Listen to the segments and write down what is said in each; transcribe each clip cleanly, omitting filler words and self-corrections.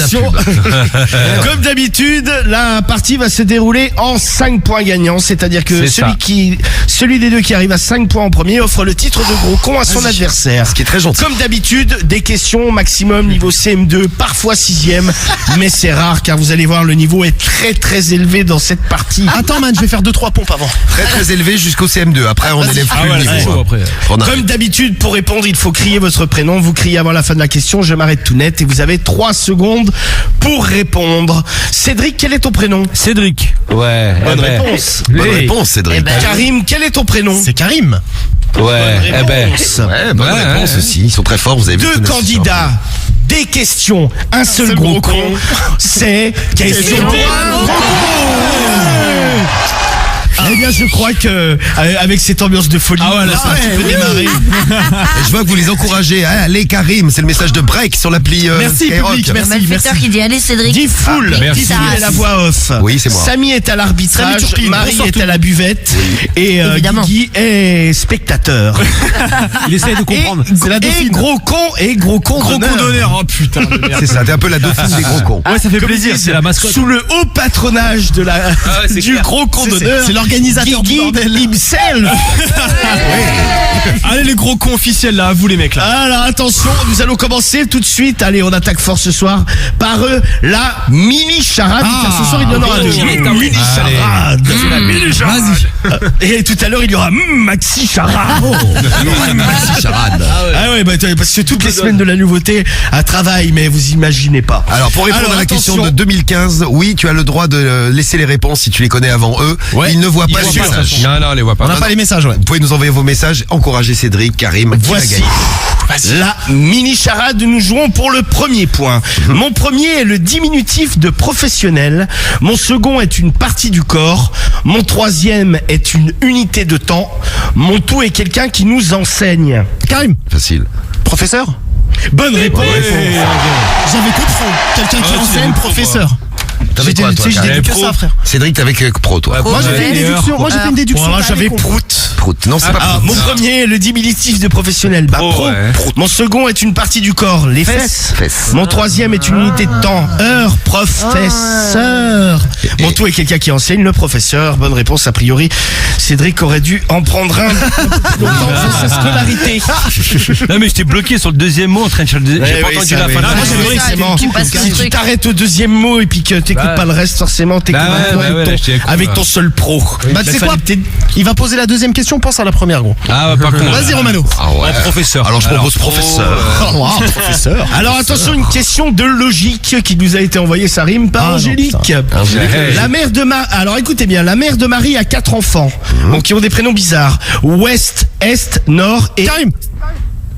attention. Comme d'habitude, la partie va se dérouler en 5 points gagnants. C'est-à-dire que celui des deux qui arrive à 5 points en premier offre le titre de gros con à son adversaire. Ce qui est très gentil. Comme d'habitude, des questions maximum niveau CM2, parfois 6ème. Mais c'est rare car vous allez voir, le niveau est très très élevé dans cette partie. Attends man, je vais faire 2-3 pompes avant. Très très élevé jusqu'au CM2. Après, on élève plus le niveau. Comme d'habitude, pour répondre, il faut crier votre prénom. Vous criez avant la fin de la question. Je m'arrête tout net et vous avez 3 secondes pour répondre. Cédric, quel est ton prénom? Cédric. Ouais. Bonne réponse. Bonne réponse, Cédric. Karim, quel est ton prénom? C'est Karim. Ouais. Bonne réponse aussi. Ils sont très forts, vous avez vu. 2 candidats, des questions, un seul gros con. C'est question pour un gros con. Eh bien, je crois que avec cette ambiance de folie, ça peut démarrer. Et je vois que vous les encouragez. Allez, Karim, c'est le message de break sur l'appli Merci, Skyrock. public, merci. qui dit allez Cédric. Dis full, merci. est la voix off. Oui, c'est moi. Samy est à l'arbitrage, Samy Turpin, Marie bonsoir est à la buvette et Guigui est spectateur. Il essaye de comprendre. C'est la dauphine. Et gros con d'honneur. Oh putain de merde. C'est ça, t'es un peu la dauphine des gros cons. Ouais, ça fait plaisir, c'est la mascotte. Sous le haut patronage de c'est du clair. gros con d'honneur. C'est l'organisateur du Guigui bordel. himself. Allez les gros cons officiels là, vous les mecs là. Alors attention, nous allons commencer tout de suite. Allez, on attaque fort ce soir par la mini charade. Car ce soir il y en aura deux. Mini charade. C'est la mini charade. Et tout à l'heure il y aura maxi charade. Maxi charade. Ah ouais, parce que toutes les semaines de la nouveauté à travail, mais vous imaginez pas. Alors pour répondre à la question de 2015, oui, tu as le droit de laisser les réponses si tu les connais avant eux. Ils ne voient pas les messages. Non, on les voit pas. On n'a pas les messages, ouais. Vous pouvez nous envoyer vos messages, encourager Cédric, Karim, qui va Voici gagner. la mini charade. Nous jouons pour le premier point. Mon premier est le diminutif de professionnel. Mon second est une partie du corps. Mon troisième est une unité de temps. Mon tout est quelqu'un qui nous enseigne. Karim, Facile. professeur. Bonne réponse. J'avais que de faux. Quelqu'un qui enseigne, professeur. T'avais quoi, toi, J'ai Karim? dit que ça, frère. Cédric, t'avais que pro, toi. Moi, j'ai fait une déduction. Moi, j'ai fait une déduction. Moi, j'avais pro. prout. Prout. Non, c'est pas prout. Mon premier est le diminutif de professionnel. Pro. ouais. Mon second est une partie du corps. Les fesses. Fesses. Mon troisième est une unité de temps. Heure, professeur. Mon tout est quelqu'un qui enseigne, le professeur. Bonne réponse, a priori. Cédric aurait dû en prendre un dans sa scolarité. Non mais j'étais bloqué sur le deuxième mot en train de chercher. J'ai pas entendu la fin. Moi, c'est ça, tu passes le si tu truc. t'arrêtes au deuxième mot et puis que t'écoutes pas le reste, forcément, t'écoutes avec ton seul pro. Bah, tu sais quoi? Il va poser la deuxième question, pense à la première, gros. Ah par contre. Vas-y, Romano. Ah ouais. Professeur. Alors je propose professeur. Professeur. Alors attention, une question de logique qui nous a été envoyée, ça rime par non, Angélique. La mère de alors écoutez bien, la mère de Marie a 4 enfants, donc qui ont des prénoms bizarres. Ouest, Est, Nord et... Karim.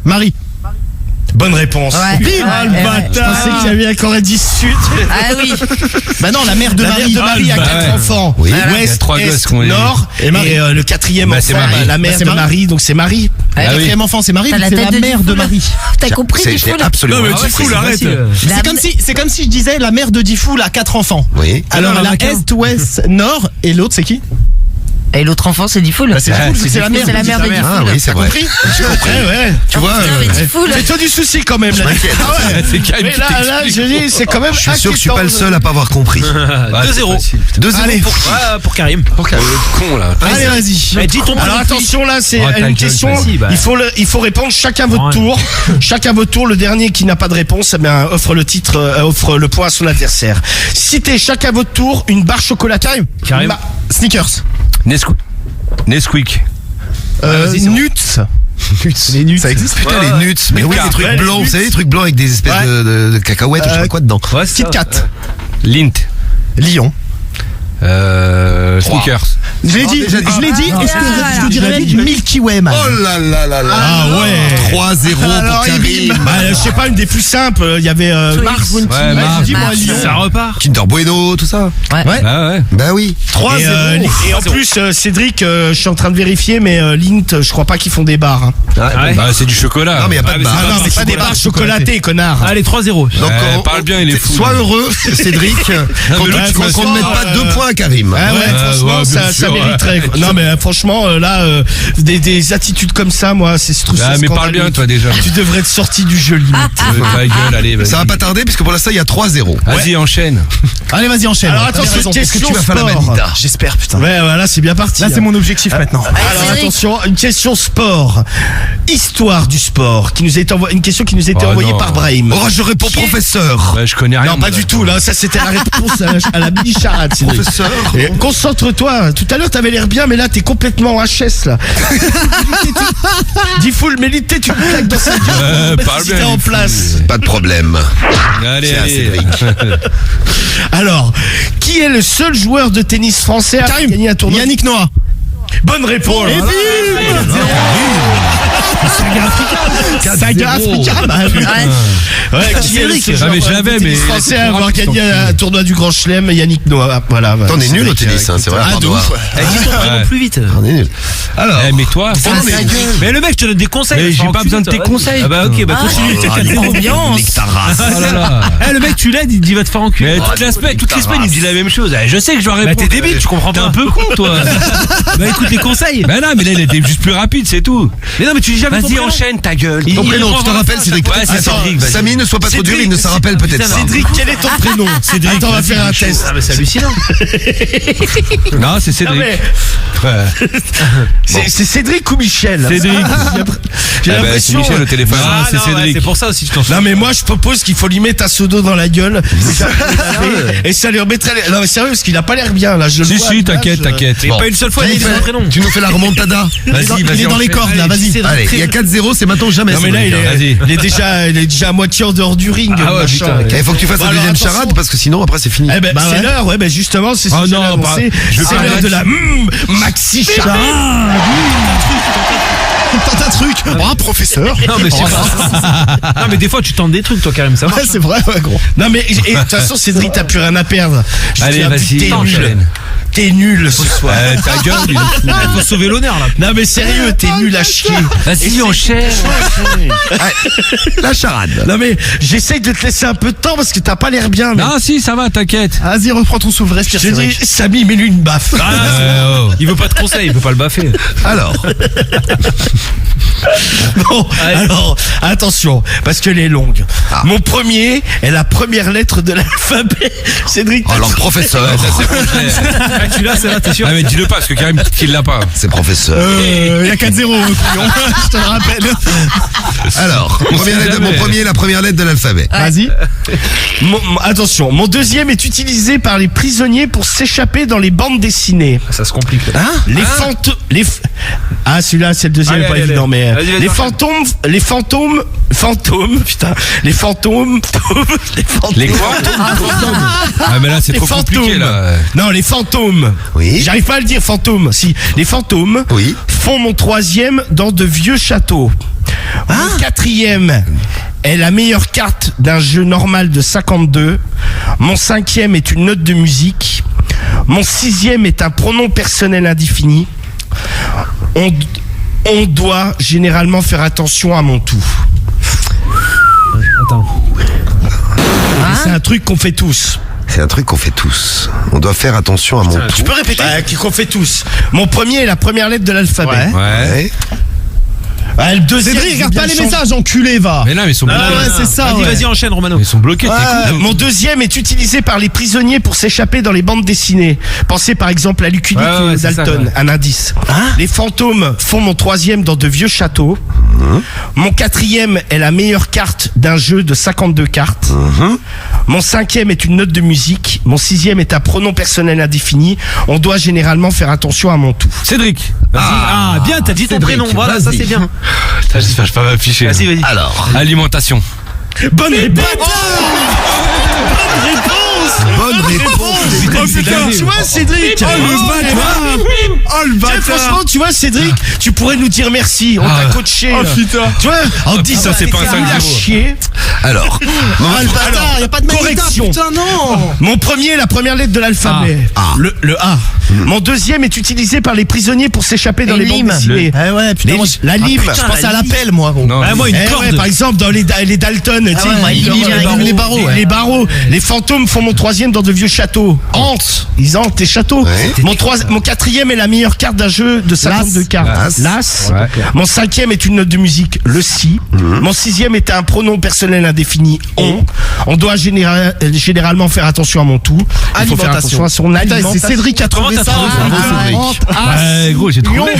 Marie. Bonne réponse. Ouais. Bim, le bâtard. Je pensais qu'il y avait un Corée du Sud. Ah oui. Bah non, la mère de La Marie. mère de Marie a 4 enfants. Oui. Il y a Ouest, 3 Est, gosses qu'on est- Nord et le quatrième c'est enfant, Marie. la mère C'est de Marie. Marie, donc c'est Marie. La quatrième enfant, c'est Marie, T'as mais la c'est tête la de mère de Diffoul. Marie. T'as compris C'est Diffoul? absolument. Non mais Ah ouais, tu fous c'est- arrête. C'est comme si je disais la mère de Diffoul a 4 enfants. Oui. Alors non, la la Est, Ouest, Nord et l'autre c'est qui? Et l'autre enfant c'est Diffoul. C'est Diffoul, c'est la mère. C'est la mère de Diffoul. Ah oui, c'est vrai. Compris? Ouais. Tu vois, Diffoul. Fais-toi du souci quand même. Là. m'inquiète. Ah ouais. C'est Karim Mais qui là, t'explique. je dis, c'est quand même. je suis sûr que je suis pas le seul à pas avoir compris. 2-0. 2-0 pour qui? Pour Karim. Pour Karim. Con là. Allez, vas-y. Dis ton Alors attention, là, c'est Oh, ta une gueule, question. vas-y, bah. Il faut répondre chacun votre tour. Chacun votre tour. Le dernier qui n'a pas de réponse, eh bien, offre le titre, offre le point à son adversaire. Citez chacun votre tour une barre chocolatée. Karim. Sneakers. Nesquik. Nuts. Les nuts. Ça existe putain les nuts. Mais oui, les trucs blancs, vous savez les trucs blancs avec des espèces de cacahuètes ou je sais pas quoi dedans. Ouais, Kit Kat. Lint. Lion. Sneakers. Je l'ai dit. Est-ce que je te dirais Milky Way, man? Oh là là là là. Ah ouais. 3-0 pour Alors, Karim. je sais pas, une des plus simples. Il y avait Mars. Ouais, Mars. Dis-moi Lyon. Ça repart. Kinder Bueno, tout ça. Ouais. Ah ouais. Bah oui. 3-0. Et en plus, Cédric, je suis en train de vérifier, mais Lint, je crois pas qu'ils font des bars. Hein. Bah c'est du chocolat. Non, mais y a pas de barre. Ah non, mais pas des bars chocolatés, connard. Allez 3-0. Donc Parle bien, il est fou. Sois heureux, Cédric, qu'on ne mette pas 2 points à Karim. Ah ouais, franchement, ouais, bien ça sûr, mériterait. ouais. Non, mais franchement, là, des attitudes comme ça, moi, c'est stressant. Ah, mais parle bien, toi, déjà. Tu devrais être sorti du jeu, limite. Ta gueule, allez, vas-y. Ça va pas tarder puisque pour l'instant il y a 3-0. Vas-y, enchaîne. Allez, vas-y, enchaîne. Alors, T'as attention, raison. Est-ce que question tu vas faire la sport. manita? J'espère, putain. Ouais, voilà, c'est bien parti. Là, c'est hein. mon objectif maintenant. Alors Cédric. attention, une question sport, histoire du sport, qui nous est une question qui nous a été Oh, envoyée non. par Brahim. Oh, je réponds professeur. Bah, je connais rien. Non, pas du tout. Là, ça c'était la réponse à la mini charade. Cédric. Professeur. Et concentre-toi. Tout à l'heure, t'avais l'air bien, mais là, t'es complètement en HS là. Dis full, mais l'idée, tu me claques dans sa gueule. parle Si bien, t'es en dis full. place. Pas de problème. Allez, C'est un allez. Cédric. Alors, qui est le seul joueur de tennis français à avoir gagné un tournoi? Yannick Noah. Bonne réponse. Saga Africa. Bah, Ouais, qui est le seul Ah, mais joueur je l'avais, de tennis mais- français à avoir c'est gagné un tournoi du Grand Chelem? Yannick Noah. Voilà. T'en es nul au Cédric, tennis, hein, c'est vrai. Ah, de ouf. Ouais. Plus vite. T'en es nul. Alors. Eh, mais toi, Mais le mec, je te donne des conseils. mais j'ai pas besoin de tes conseils. Ah bah ok, bah continue. T'es 4-0. Ambiance. Oh là là. Eh, le mec, tu l'aides, il dit va te faire enculer. Mais toutes les semaines, il me dit la même chose. Je sais que je dois répondre. t'es débile, tu comprends T'es pas. un peu con, toi. Bah écoute les conseils. Bah non, mais là, il était juste plus rapide, c'est tout. Mais non, mais tu dis jamais ton Vas-y, prénom. enchaîne ta gueule. Ton prénom, tu te rappelles, Cédric? Ouais, c'est Attends, Cédric, vas-y. Samy, ne sois pas trop dur, Cédric, il ne se rappelle peut-être pas. Cédric, quel est ton prénom? Cédric. Attends, on va faire un test. Ah bah c'est hallucinant. Non, c'est Non, Cédric. mais Ouais. c'est Cédric ou Michel? Cédric. J'ai Eh ben, c'est l'impression. Michel au téléphone. Ah, c'est Cédric. C'est pour ça aussi que tu t'en Non mais moi je propose qu'il faut lui mettre un seau d'eau dans la gueule et ça lui remettrait les... Non mais sérieux parce qu'il a pas l'air bien là. Je le Si, vois à si, l'image, t'inquiète, t'inquiète. Pas une seule fois, il dit son prénom. Tu nous fais la remontada. Vas-y, Il est dans les enchaîne. cordes là, vas-y. Allez, il y a 4-0, c'est maintenant ou jamais. Non mais là Cédric, il est déjà à moitié en dehors du ring. Ah ouais, machin. putain. Il faut que tu fasses Bon, la alors, deuxième attention. charade parce que sinon après c'est fini. Eh ben, Bah c'est ouais. l'heure, ouais, ben justement, c'est ce Oh que non, j'allais annoncer. je C'est veux l'heure pas de la maxi charade. Tente un truc. Oh, professeur. Non, mais c'est pas. Non, mais des fois, tu tentes des trucs, toi, Karim, ça marche. Ouais, c'est vrai, ouais, gros. Non mais et, de toute façon, Cédric, t'as plus rien à perdre. Je Allez, tiens à dire, vas-y, t'es nul. enchaîne. T'es nul ce soir. Ta gueule, il est fou. Il faut sauver l'honneur, là. Non mais sérieux, t'es nul à chier. Vas-y, enchaîne. La charade. Non mais j'essaye de te laisser un peu de temps parce que t'as pas l'air bien. Mais... Non, si, ça va, t'inquiète. Vas-y, reprends ton souffle, respire, Je te dis, Cédric. Samy, mets-lui une baffe. Oh. Il veut pas de conseils, il veut pas le baffer. Alors, Bon, alors, attention, parce qu'elle est longue. Mon premier est la première lettre de l'alphabet. Cédric, alors professeur. Tu l'as, celle-là, t'es sûr? Ah, mais dis-le pas, parce que Karim, qu'il l'a pas. C'est professeur. Il y a 4-0, couillon. Je te le rappelle. Alors, mon premier, la première lettre de l'alphabet. Vas-y. attention, mon deuxième est utilisé par les prisonniers pour s'échapper dans les bandes dessinées. Ça se complique. Les fantômes, ah celui-là c'est le deuxième, Allez, pas allez, évident, allez. mais Vas-y, vas-y, les fantômes, putain, les fantômes. Les quoi? Ah, mais là, c'est Les trop compliqué, fantômes. là. Non, les fantômes. Oui. J'arrive pas à le dire, fantômes. Si, les fantômes Oui. font mon troisième dans de vieux châteaux. Mon quatrième est la meilleure carte d'un jeu normal de 52. Mon cinquième est une note de musique. Mon sixième est un pronom personnel indéfini. On doit généralement faire attention à mon tout. Attends. C'est un truc qu'on fait tous. C'est un truc qu'on fait tous. On doit faire attention à mon Tu peux répéter qu'on fait tous. Mon premier est la première lettre de l'alphabet. Ouais. Ouais. Ah, le deuxième, Cédric, j'ai regarde bien pas les changé. messages, enculé, va. Mais non, mais ils sont bloqués. Ah ouais, c'est ça, Vas-y, ouais. Vas-y, enchaîne, Romano. Ils sont bloqués, t'es con. Mon deuxième est utilisé par les prisonniers pour s'échapper dans les bandes dessinées. Pensez par exemple à Lucky Luke Ouais, ouais, et c'est ça, Dalton, ouais. un indice. Les fantômes font mon troisième dans de vieux châteaux. Mon quatrième est la meilleure carte d'un jeu de 52 cartes. Mon cinquième est une note de musique. Mon sixième est un pronom personnel indéfini. On doit généralement faire attention à mon tout. Cédric. Ah, bien, t'as dit ton Cédric, prénom. Voilà, ça vas-y. c'est bien. J'espère que je peux pas m'afficher. Vas-y, vas-y. Alors, Alimentation. Bonne réponse. bonne réponse. Oh putain, tu vois Cédric. Oh le Tiens, franchement, tu vois, Cédric, tu pourrais nous dire merci. On t'a coaché. Oh là. putain. Tu vois, en 10 ça, c'est pas un 5-0. chier. Alors, Ah le bâtard, y a pas de manita, attention. Putain, non. Mon premier est la première lettre de l'alphabet. Le A. Mon deuxième est utilisé par les prisonniers pour s'échapper dans Une les bandes lime. dessinées. Eh ouais, putain, moi, La lime. je pense à l'appel, moi. Gros. Non, moi, une Eh corde. ouais, par exemple, dans les Dalton, tu sais, ouais, ils- les barreaux, les barreaux. Les fantômes font mon troisième dans de vieux châteaux. Hantent. Ils hantent les châteaux. Mon quatrième est la meilleure carte d'un jeu de 52 cartes. L'As. Ouais. Mon cinquième est une note de musique, le Si. Mon sixième est un pronom personnel indéfini, on. On doit généralement faire attention à mon tout. Il faut faire attention à son Putain, alimentation. c'est Cédric qui a trouvé ça. Bravo, Cédric. Ouais, gros, j'ai trouvé.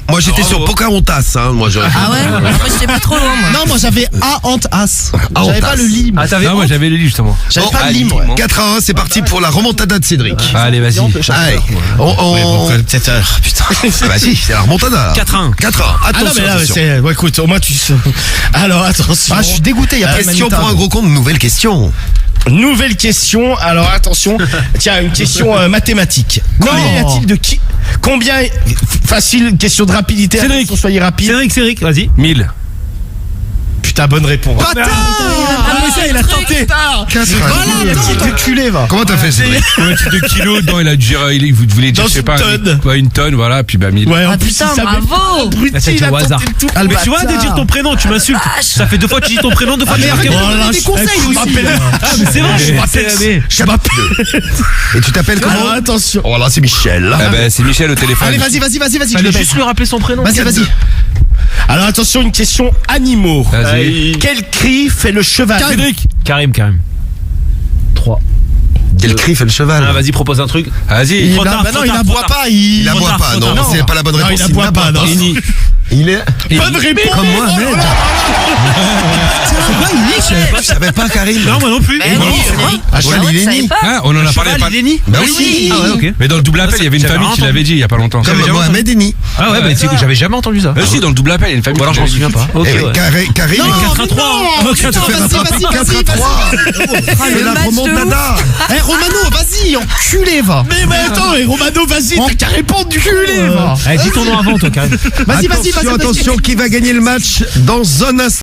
Moi j'étais sur Pocahontas, hein. Moi j'aurais. Ah ouais? Moi, j'étais pas trop loin, moi. Non, moi j'avais A Ant As. J'avais pas le lime. Ah, t'avais moi j'avais le lit justement. J'avais Bon, pas le allez, lime. Ouais. 4-1, c'est parti pour la remontada de Cédric. Allez, vas-y. Allez, Putain. bah si, c'est la remontada. 4-1. 4-1. Ah non, mais là, Attention. c'est. Ouais, écoute, au moins tu sais. Alors, attention. Ah, je suis dégoûté, il y a pas de Question Manita. pour un gros compte, nouvelle question. Nouvelle question. Alors, attention. Tiens, une question mathématique. Combien y a-t-il de qui? Combien. Facile, question de rapidité. Cédric. Attention, soyez rapide. Cédric, vas-y. 1000. Putain, bonne réponse. Putain. Ah, mais ça, il a tenté. Voilà, petit culé, va. Comment t'as fait, Cédric? Combien de kilos? Non, il a dit, il voulait dire, Dans je sais une pas. tonne. Ouais, une tonne, voilà, puis bah 1000. Ouais, en Ah, plus, putain, il savait bravo. pas. Abruti, c'est il a au hasard. tenté le tout. Mais Tu vois, de dire ton prénom, tu m'insultes. Ça fait 2 fois que tu dis ton prénom, 2 fois que tu dis Oh là, des je- conseils je aussi. m'appelle- Ah, mais c'est vrai, Je m'appelle. Je m'appelle. Et tu t'appelles comment? Alors, attention. Oh là, c'est Michel. Ah bah, c'est Michel au téléphone. Allez, vas-y, je le Fallait baisse. juste lui rappeler son prénom. Vas-y. Alors, attention, une question animaux. Vas-y. Quel cri fait le cheval? Cédric. Karim. 3. Quel cri fait le cheval? Ah, vas-y, propose un truc. Vas-y. Trop tard, Bah non, il aboie pas. Il aboie tard, pas, trop non, tard. c'est pas la bonne Non, réponse. il aboie pas, non. Il est. Bonne réponse. Comme moi, merde. C'est quoi, il niche? Je savais pas, Karim. Non, moi non plus. Mais non, Cédric. Ah, cheval, il est savais ni. pas. Ah, on en a parlé. Il est ni. Bah oui. Ah ouais, ok. Mais dans le double appel, il y avait une J'avais famille qui entendu. l'avait dit il y a pas longtemps. Comme Mohamed et ni. Ah ouais, bah c'est que j'avais jamais entendu ça. Si, dans le double appel, il y a une famille. Ou alors je m'en souviens pas. Ok, Eh oui, ouais. Karim. Non, 4-3. Ok, putain, tu fais vas-y, rattraper. vas-y. 4-3. C'est le la match de remontada. Eh, Romano, vas-y, enculé, va. Mais attends, et Romano, vas-y, t'as qu'à répondre du culé, va. Eh, dis ton nom avant, toi, Karim. Vas-y. Attention, qui va gagner le match dans un instant.